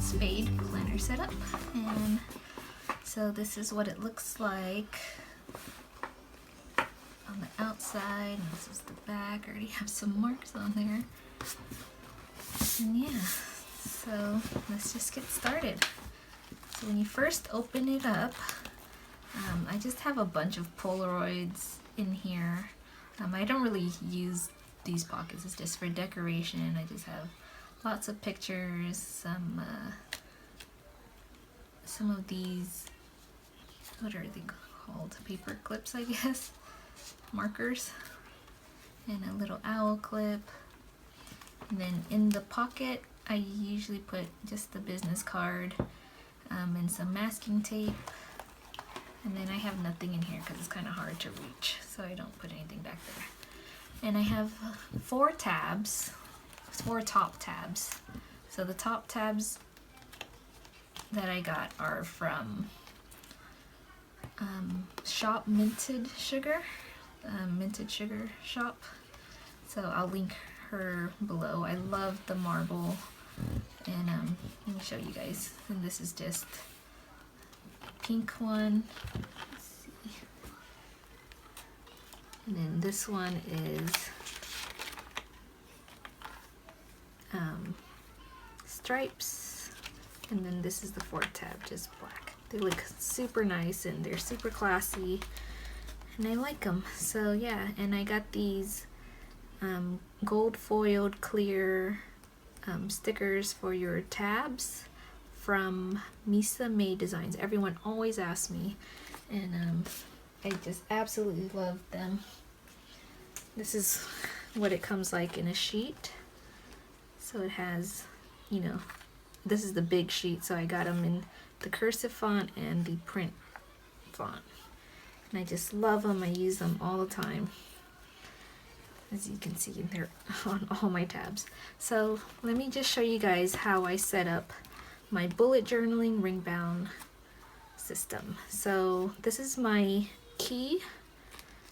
Spade planner setup, and so this is what it looks like on the outside, and this is the back. I already have some marks on there, and yeah, so let's just get started. So when you first open it up, I just have a bunch of Polaroids in here. I don't really use these pockets, it's just for decoration. I just have lots of pictures, some of these, what are they called? Paper clips, I guess, markers, and a little owl clip. And then in the pocket, I usually put just the business card and some masking tape. And then I have nothing in here because it's kind of hard to reach, so I don't put anything back there. And I have 4 tabs. 4 top tabs. So the top tabs that I got are from Shop Minted Sugar, Minted Sugar Shop. So I'll link her below. I love the marble, and let me show you guys. And this is just a pink one. Let's see. And then this one is stripes, and then this is the 4th tab, just black. They look super nice and they're super classy, and I like them. So yeah, and I got these gold foiled clear stickers for your tabs from Misa May Designs. Everyone always asks me, and I just absolutely love them. This is what it comes like in a sheet. So it has, you know, this is the big sheet, so I got them in the cursive font and the print font. And I just love them. I use them all the time. As you can see, they're on all my tabs. So let me just show you guys how I set up my bullet journaling ring bound system. So this is my key.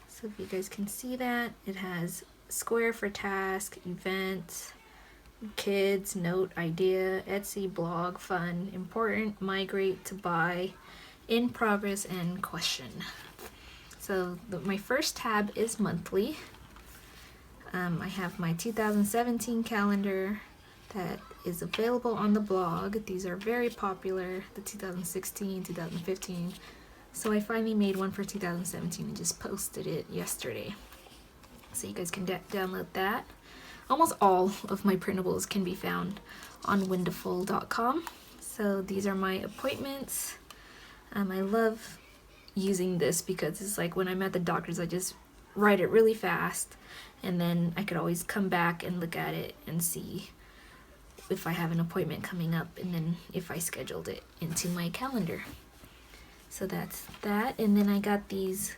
So if you guys can see that, it has square for task, event, kids, note, idea, Etsy, blog, fun, important, migrate, to buy, in progress, and question. So my first tab is monthly. I have my 2017 calendar that is available on the blog. These are very popular, the 2016, 2015. So I finally made one for 2017 and just posted it yesterday. So you guys can download that. Almost all of my printables can be found on Wendaful.com. So these are my appointments. I love using this because it's like when I'm at the doctor's, I just write it really fast, and then I could always come back and look at it and see if I have an appointment coming up, and then if I scheduled it into my calendar. So that's that. And then I got these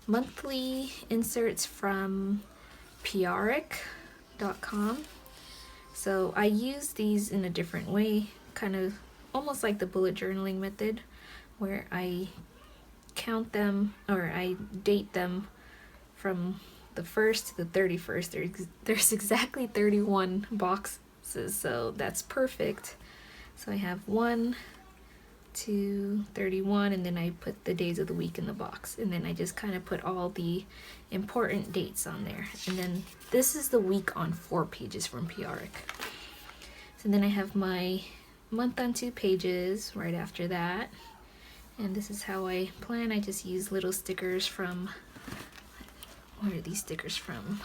monthly inserts from kikki-k.com. So I use these in a different way, kind of almost like the bullet journaling method, where I count them, or I date them from the 1st to the 31st. There's exactly 31 boxes, so that's perfect. So I have 1 to 31, and then I put the days of the week in the box, and then I just kind of put all the important dates on there. And then this is the week on 4 pages from kikki-k. So then I have my month on 2 pages right after that, and this is how I plan. I just use little stickers from, where are these stickers from?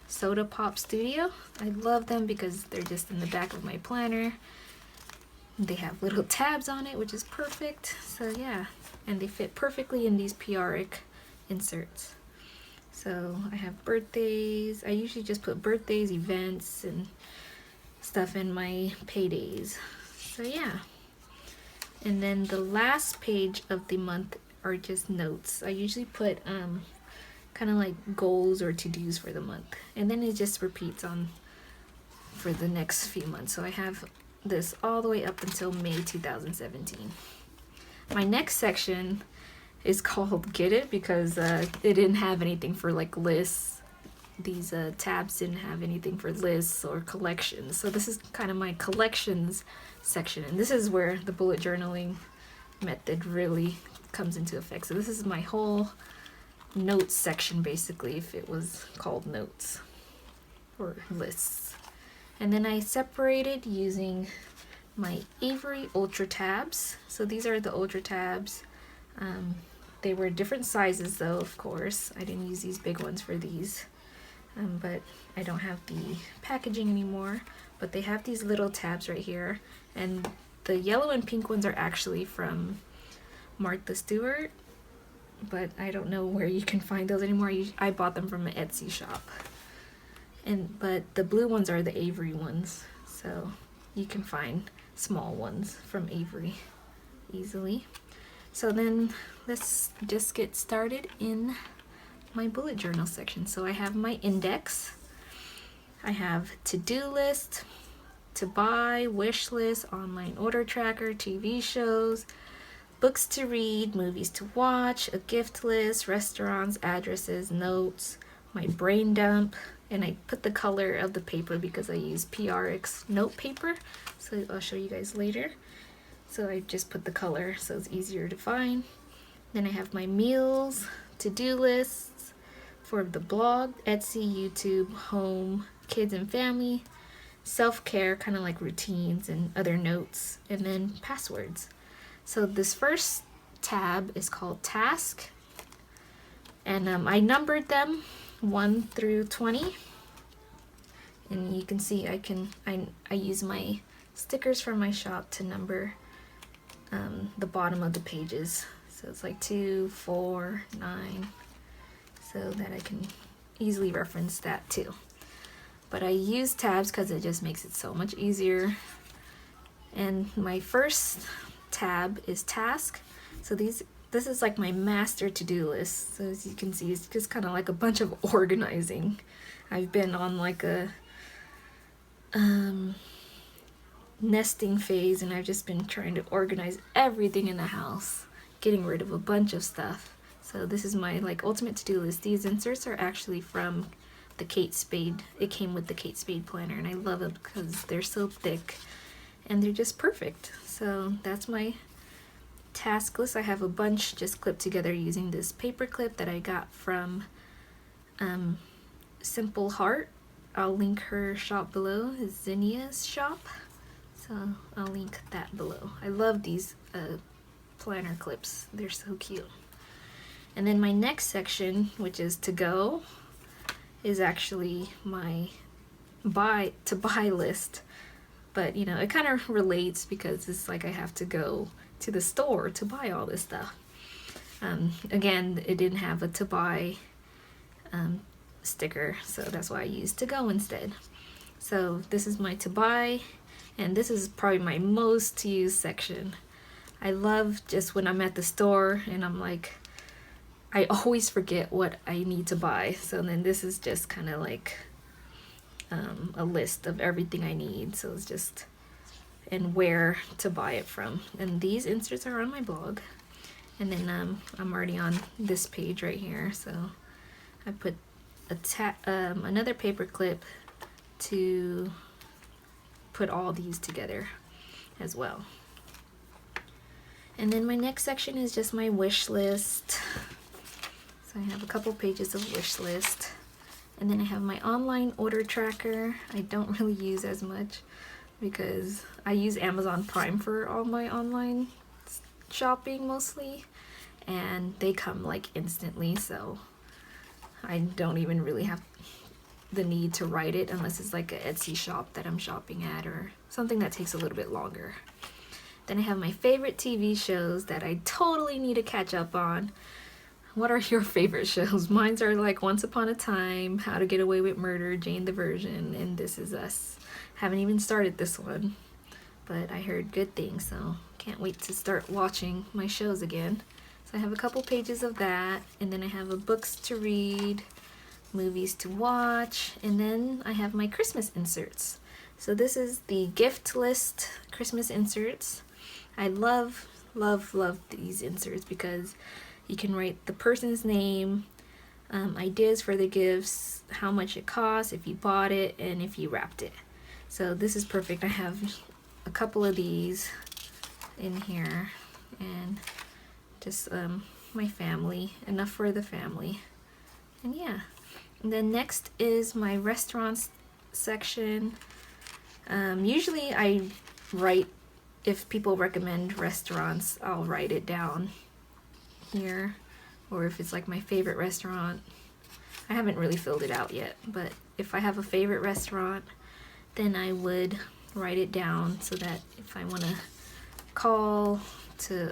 Soda Pop Studio. I love them because they're just in the back of my planner. They have little tabs on it, which is perfect. So yeah, and they fit perfectly in these kikki-k inserts. So I have birthdays. I usually just put birthdays, events, and stuff in my paydays. So yeah. And then the last page of the month are just notes. I usually put kind of like goals or to-dos for the month. And then it just repeats on for the next few months. So I have this all the way up until May 2017. My next section is called Get It because it didn't have anything for like lists. These tabs didn't have anything for lists or collections. So this is kind of my collections section, and this is where the bullet journaling method really comes into effect. So this is my whole notes section, basically, if it was called notes or lists. And then I separated using my Avery Ultra tabs. So these are the Ultra tabs. They were different sizes though, of course. I didn't use these big ones for these, but I don't have the packaging anymore. But they have these little tabs right here, and the yellow and pink ones are actually from Martha Stewart, but I don't know where you can find those anymore. I bought them from an Etsy shop. But the blue ones are the Avery ones, so you can find small ones from Avery easily. So then let's just get started in my bullet journal section. So I have my index, I have to-do list, to buy, wish list, online order tracker, TV shows, books to read, movies to watch, a gift list, restaurants, addresses, notes, my brain dump, and I put the color of the paper because I use PRX note paper, so I'll show you guys later. So I just put the color so it's easier to find. Then I have my meals, to-do lists for the blog, Etsy, YouTube, home, kids and family, self-care, kind of like routines and other notes, and then passwords. So this first tab is called task, and I numbered them 1 through 20, and you can see I use my stickers from my shop to number the bottom of the pages. So it's like 2, 4, 9, so that I can easily reference that too. But I use tabs because it just makes it so much easier. And my first tab is task. So this is like my master to-do list. So as you can see, it's just kind of like a bunch of organizing. I've been on like a nesting phase, and I've just been trying to organize everything in the house, getting rid of a bunch of stuff. So this is my like ultimate to-do list. These inserts are actually from the Kate Spade. It came with the Kate Spade planner, and I love it because they're so thick and they're just perfect. So that's my task list. I have a bunch just clipped together using this paper clip that I got from Simple Heart. I'll link her shop below, Zinnia's shop. So I'll link that below. I love these planner clips. They're so cute. And then my next section, which is to go, is actually my to buy list. But you know, it kind of relates because it's like I have to go to the store to buy all this stuff. Again, it didn't have a to buy sticker, so that's why I used to go instead. So this is my to buy, and this is probably my most used section. I love just when I'm at the store and I'm like, I always forget what I need to buy. So then this is just kind of like a list of everything I need. So it's just, and where to buy it from. And these inserts are on my blog. And then I'm already on this page right here. So I put another paper clip to put all these together as well. And then my next section is just my wish list. So I have a couple pages of wish list. And then I have my online order tracker. I don't really use as much because I use Amazon Prime for all my online shopping mostly, and they come like instantly, so I don't even really have the need to write it unless it's like an Etsy shop that I'm shopping at or something that takes a little bit longer. Then I have my favorite TV shows that I totally need to catch up on. What are your favorite shows? Mine's are like Once Upon a Time, How to Get Away with Murder, Jane the Virgin, and This Is Us. Haven't even started this one, but I heard good things, so can't wait to start watching my shows again. So I have a couple pages of that, and then I have a books to read, movies to watch, and then I have my Christmas inserts. So this is the gift list Christmas inserts. I love these inserts because you can write the person's name, ideas for the gifts, how much it costs, if you bought it, and if you wrapped it. So this is perfect. I have a couple of these in here, and just my family, enough for the family. And yeah, and then next is my restaurants section. Usually I write, if people recommend restaurants, I'll write it down here, or if it's like my favorite restaurant. I haven't really filled it out yet, but if I have a favorite restaurant, then I would write it down so that if I want to call to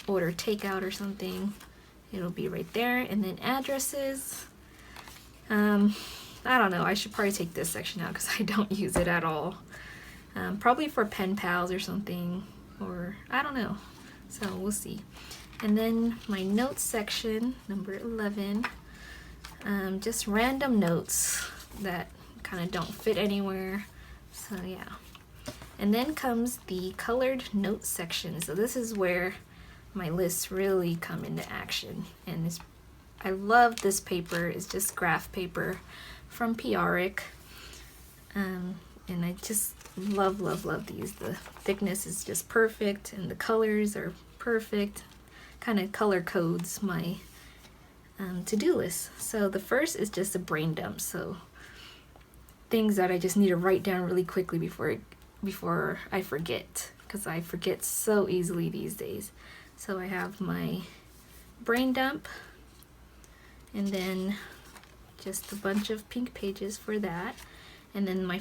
order takeout or something, it'll be right there. And then addresses, I don't know, I should probably take this section out because I don't use it at all. Probably for pen pals or something, or I don't know, so we'll see. And then my notes section, number 11, just random notes that kind of don't fit anywhere, so yeah. And then comes the colored notes section. So this is where my lists really come into action, and I love this paper. It's just graph paper from PRic, and I just love these. The thickness is just perfect and the colors are perfect, kind of color codes my to-do list. So the first is just a brain dump, so things that I just need to write down really quickly before I forget, because I forget so easily these days. So I have my brain dump, and then just a bunch of pink pages for that. And then my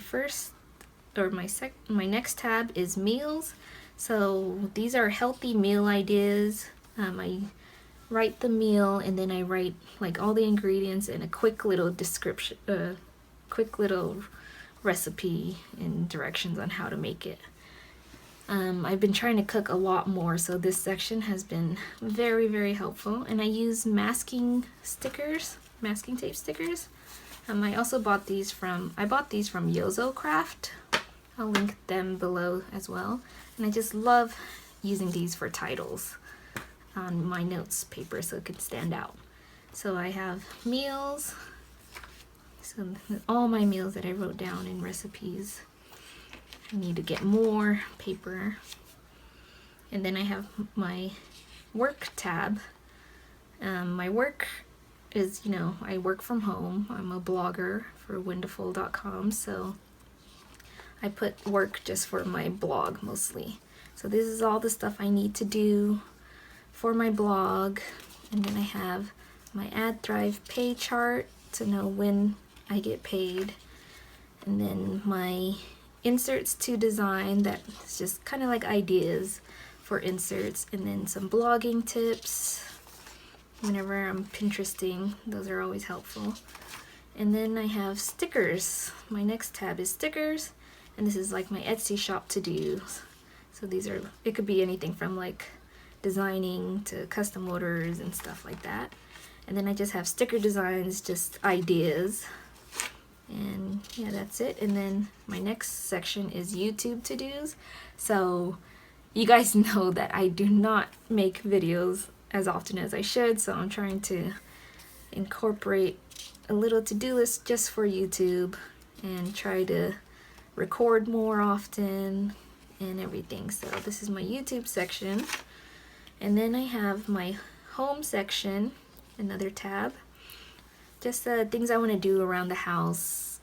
next tab is meals. So these are healthy meal ideas. I write the meal, and then I write like all the ingredients and a quick little description, quick little recipe and directions on how to make it. I've been trying to cook a lot more, so this section has been very helpful. And I use masking tape stickers. I also bought these from Yozo Craft. I'll link them below as well. And I just love using these for titles on my notes paper so it can stand out. So I have meals, so all my meals that I wrote down in recipes. I need to get more paper. And then I have my work tab. My work is, I work from home. I'm a blogger for Wendaful.com, so I put work just for my blog mostly. So this is all the stuff I need to do for my blog. And then I have my AdThrive pay chart to know when I get paid. And then my inserts to design, that's just kind of like ideas for inserts. And then some blogging tips whenever I'm Pinteresting. Those are always helpful. And then I have stickers. My next tab is stickers. And this is like my Etsy shop to-dos. So it could be anything from like designing to custom orders and stuff like that. And then I just have sticker designs, just ideas. And yeah, that's it. And then my next section is YouTube to-dos. So you guys know that I do not make videos as often as I should, so I'm trying to incorporate a little to-do list just for YouTube and try to record more often and everything. So this is my YouTube section. And then I have my home section, another tab. Just things I want to do around the house,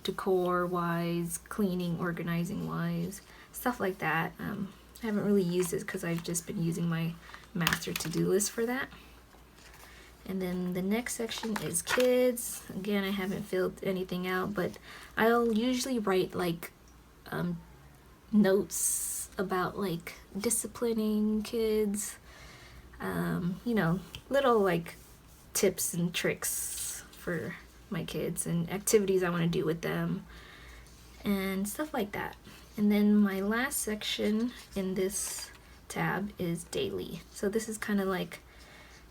decor wise, cleaning, organizing wise, stuff like that. I haven't really used it because I've just been using my master to-do list for that. And then the next section is kids. Again, I haven't filled anything out, but I'll usually write like notes about like disciplining kids, little like tips and tricks for my kids and activities I want to do with them and stuff like that. And then my last section in this tab is daily. So this is kind of like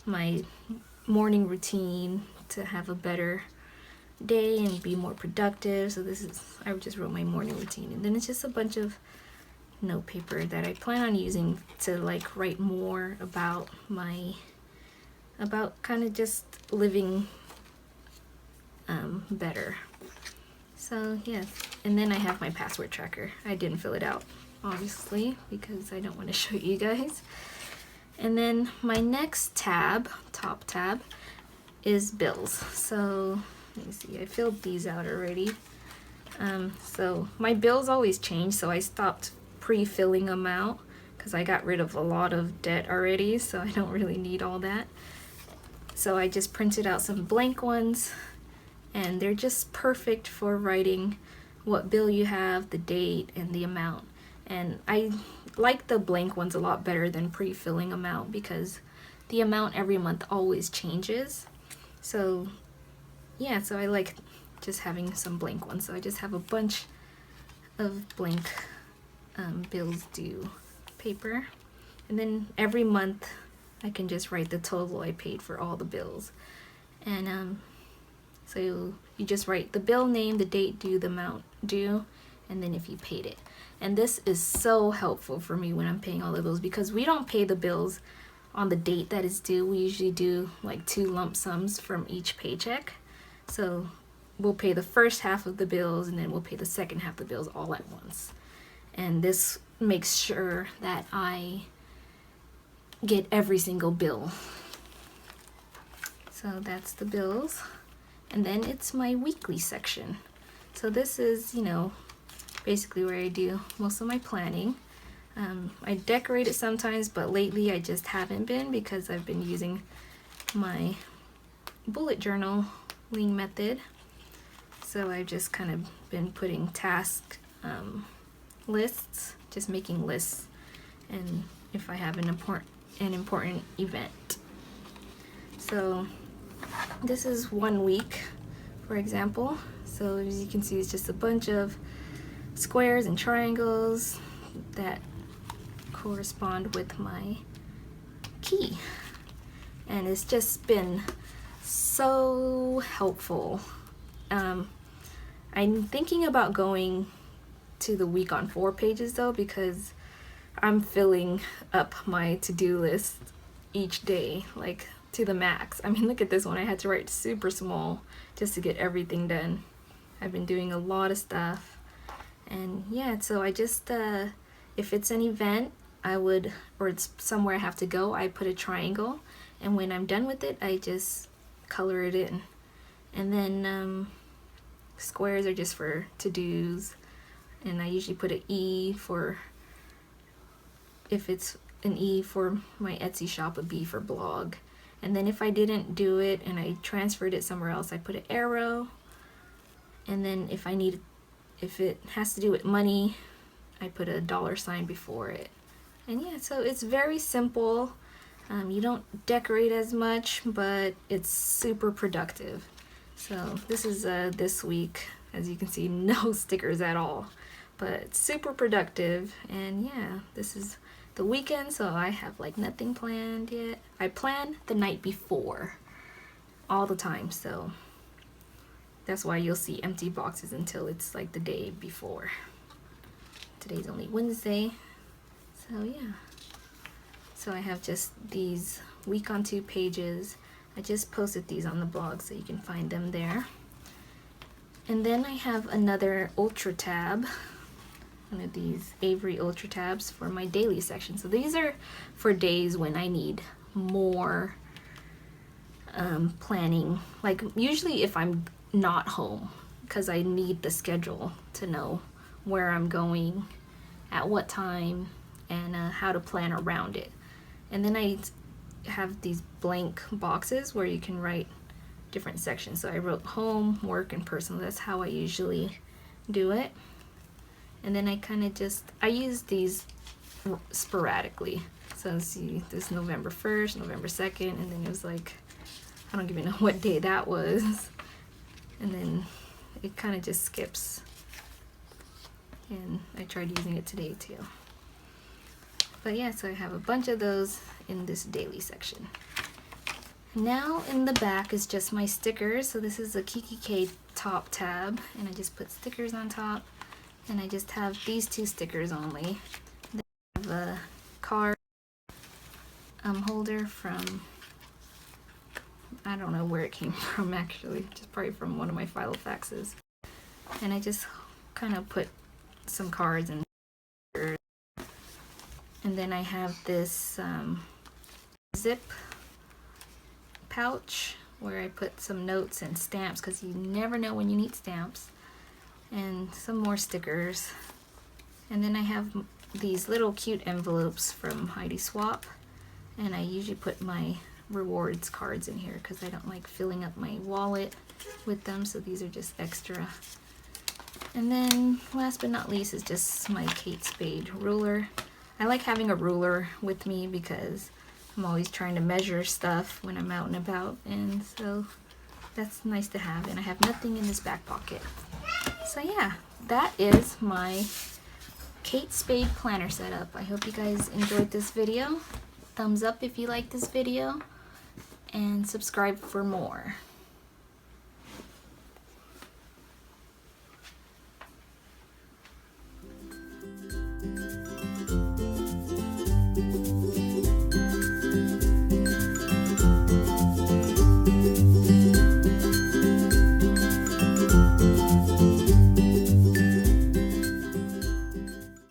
my morning routine to have a better day and be more productive. So I just wrote my morning routine, and then it's just a bunch of note paper that I plan on using to like write more about kind of just living better. So yes, and then I have my password tracker. I didn't fill it out, obviously, because I don't want to show you guys. And then my next tab, top tab, is bills. So let me see, I filled these out already. So my bills always change, so I stopped pre-filling them out because I got rid of a lot of debt already, so I don't really need all that. So I just printed out some blank ones, and they're just perfect for writing what bill you have, the date, and the amount. And I like the blank ones a lot better than pre-filling them out because the amount every month always changes. So yeah, so I like just having some blank ones. So I just have a bunch of blank bills due paper, and then every month I can just write the total I paid for all the bills. And so you just write the bill name, the date due, the amount due, and then if you paid it. And this is so helpful for me when I'm paying all the bills, because we don't pay the bills on the date that is due. We usually do like 2 lump sums from each paycheck. So we'll pay the first half of the bills, and then we'll pay the second half of the bills all at once. And this makes sure that I get every single bill. So that's the bills. And then it's my weekly section. So this is, basically where I do most of my planning. I decorate it sometimes, but lately I just haven't been because I've been using my bullet journaling method. So I've just kind of been putting task lists, just making lists, and if I have an important event. So this is 1 week, for example. So as you can see, it's just a bunch of squares and triangles that correspond with my key, and it's just been so helpful. I'm thinking about going to the week on 4 pages though, because I'm filling up my to-do list each day like to the max. I mean, look at this one. I had to write super small just to get everything done. I've been doing a lot of stuff, and yeah, so I just if it's an event or it's somewhere I have to go, I put a triangle, and when I'm done with it I just color it in. And then squares are just for to-dos, and I usually put an E for, if it's an E for my Etsy shop, a B for blog. And then if I didn't do it and I transferred it somewhere else, I put an arrow. And then if it has to do with money, I put a $sign before it. And yeah, so it's very simple. You don't decorate as much, but it's super productive. So this is this week. As you can see, no stickers at all, but super productive. And yeah, this is the weekend, so I have like nothing planned yet. I plan the night before all the time, so that's why you'll see empty boxes until it's like the day before. Today's only Wednesday, so yeah. So I have just these week on 2 pages. I just posted these on the blog so you can find them there. And then I have another Ultra tab, one of these Avery Ultra tabs for my daily section. So these are for days when I need more planning, like usually if I'm not home, because I need the schedule to know where I'm going, at what time, and how to plan around it. And then I have these blank boxes where you can write different sections. So I wrote home, work, and personal. That's how I usually do it. And then I kind of I use these sporadically. So see, this November 1st, November 2nd, and then it was like, I don't even know what day that was. And then it kind of just skips. And I tried using it today too. But yeah, so I have a bunch of those in this daily section. Now in the back is just my stickers. So this is a kikki-k top tab, and I just put stickers on top, and I just have these 2 stickers only. Then I have a card holder from, I don't know where it came from actually, just probably from one of my file faxes. And I just kind of put some cards and stickers. And then I have this zip pouch where I put some notes and stamps, because you never know when you need stamps, and some more stickers. And then I have these little cute envelopes from Heidi Swap, and I usually put my rewards cards in here because I don't like filling up my wallet with them, so these are just extra. And then last but not least is just my Kate Spade ruler. I like having a ruler with me because I'm always trying to measure stuff when I'm out and about, and so that's nice to have. And I have nothing in this back pocket. So yeah, that is my Kate Spade planner setup. I hope you guys enjoyed this video. Thumbs up if you like this video, and subscribe for more.